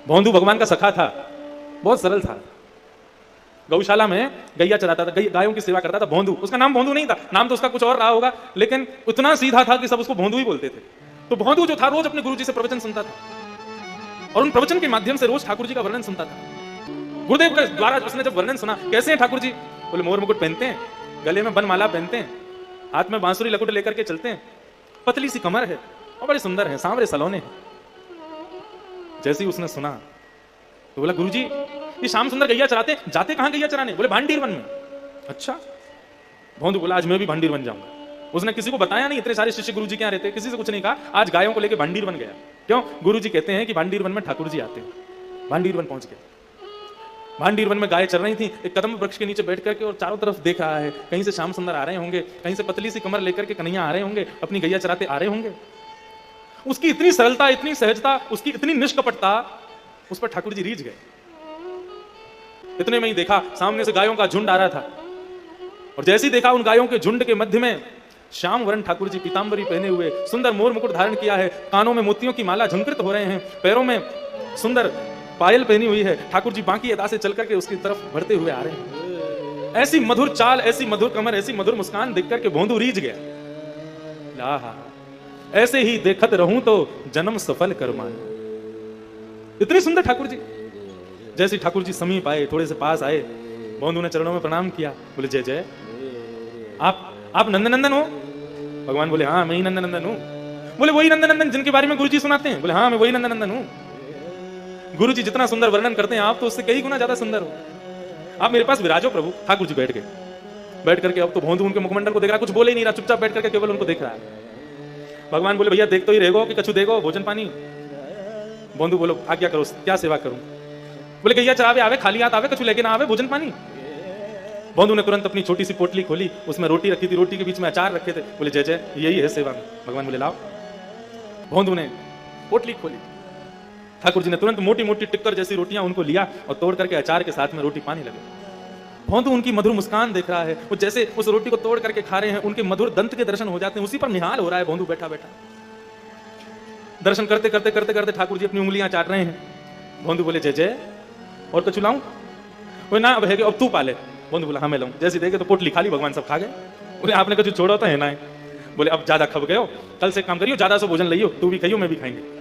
भोंदू भगवान का सखा था, बहुत सरल था। गौशाला में गैया चराता था, गायों की सेवा करता था। भोंदू, उसका नाम भोंदू नहीं था, नाम तो उसका कुछ और रहा होगा, लेकिन उतना सीधा था कि सब उसको भोंदू ही बोलते थे। तो भोंदू जो था रोज अपने गुरुजी से प्रवचन सुनता था और उन प्रवचन के माध्यम से रोज ठाकुर जी का वर्णन सुनता था। गुरुदेव के द्वारा उसने जब वर्णन सुना, कैसे हैं ठाकुर जी? बोले मोर मुकुट पहनते हैं, गले में बनमाला पहनते हैं, हाथ में बांसुरी लकुट लेकर के चलते हैं, पतली सी कमर है और बड़े सुंदर है, सांवरे सलोने हैं। जैसे ही उसने सुना तो बोला गुरुजी ये श्याम सुंदर गैया चराते, जाते कहां गैया चराने? बोले भांडीर वन में। अच्छा। भोंदू बोला आज मैं भी भांडीर वन जाऊंगा। उसने किसी को बताया नहीं, इतने सारे शिष्य गुरुजी के यहाँ रहते, किसी से कुछ नहीं कहा। आज गायों को लेकर भांडीर वन गया। क्यों? गुरुजी कहते हैं कि भांडीर वन में ठाकुर जी आते हैं। भांडीर वन पहुंच गए। भांडीर वन में गाय चल रही थी, एक कदम वृक्ष के नीचे बैठ करके और चारों तरफ देख रहा है, कहीं से श्याम सुंदर आ रहे होंगे, कहीं से पतली सी कमर लेकर के कन्हैया आ रहे होंगे, अपनी गैया चराते आ रहे होंगे। उसकी इतनी सरलता, इतनी सहजता, उसकी इतनी निष्कपटता, उस पर ठाकुर जी रीझ गए। इतने में ही देखा सामने से गायों का झुंड आ रहा था और जैसे ही देखा उन गायों के झुंड के मध्य में श्याम वरण ठाकुर जी पीतांबरी पहने हुए, सुंदर मोर मुकुट धारण किया है, कानों में मोतियों की माला झंकृत हो रहे हैं, पैरों में सुंदर पायल पहनी हुई है। ठाकुर जी बाकी अदा से चल करके उसकी तरफ बढ़ते हुए आ रहे हैं। ऐसी मधुर चाल, ऐसी मधुर कमर, ऐसी मधुर मुस्कान देख करके भोंदू रीझ गया। लाहा, ऐसे ही देखत रहूं तो जन्म सफल कर मान। इतनी सुंदर ठाकुर जी। जैसे ठाकुर जी समीप आए, थोड़े से पास आए, भोंदू ने चरणों में प्रणाम किया। बोले जय जय, आप नंदनंदन हो? भगवान बोले हाँ मैं ही नंदनंदन हूं। बोले वही नंदनंदन जिनके बारे में गुरुजी सुनाते हैं? बोले हाँ मैं वही नंदनंदन हूं। गुरुजी जितना सुंदर वर्णन करते हैं आप तो उससे कई गुना ज्यादा सुंदर हो। आप मेरे पास विराजो प्रभु। ठाकुर जी बैठ गए। बैठ करके अब तो भोंदू उनके मुखमंडल को देख रहा, कुछ बोले ही नहीं रहा, चुपचाप बैठ करके केवल उनको देख रहा है। भगवान बोले भैया देख तो ही रहेगो कि कछु देगो भोजन पानी? भोंदू बोलो आज्ञा करो, क्या सेवा करूं? बोले गैया चरावे आवे, खाली हाथ आवे, कछु लेके ना आवे, भोजन पानी? भोंदू ने तुरंत अपनी छोटी सी पोटली खोली, उसमें रोटी रखी थी, रोटी के बीच में अचार रखे थे। बोले जय जय, यही है सेवा में। भगवान बोले लाओ। भोंदू ने पोटली खोली, ठाकुर जी ने तुरंत मोटी मोटी टिक्कर जैसी रोटियां उनको लिया और तोड़ करके अचार के साथ में रोटी पाने लगे। भोंदू उनकी मधुर मुस्कान देख रहा है, वो जैसे उस रोटी को तोड़ करके खा रहे हैं, उनके मधुर दंत के दर्शन हो जाते हैं, उसी पर निहाल हो रहा है भोंदू बैठा बैठा। दर्शन करते करते करते करते ठाकुर जी अपनी उंगलियां चाट रहे हैं। भोंदू बोले जय जय, और कछु लाऊं? बोले ना अब है, अब तू पाले। भोंदू बोला हाँ मैं लाऊं। जैसे देखे तो पोटली खाली, भगवान सब खा गए। बोले आपने कछु छोड़ा तो है ना? बोले अब ज्यादा खप गए हो, कल से काम करियो, ज्यादा से भोजन लियो, तू भी खाइयो मैं भी खाएंगे।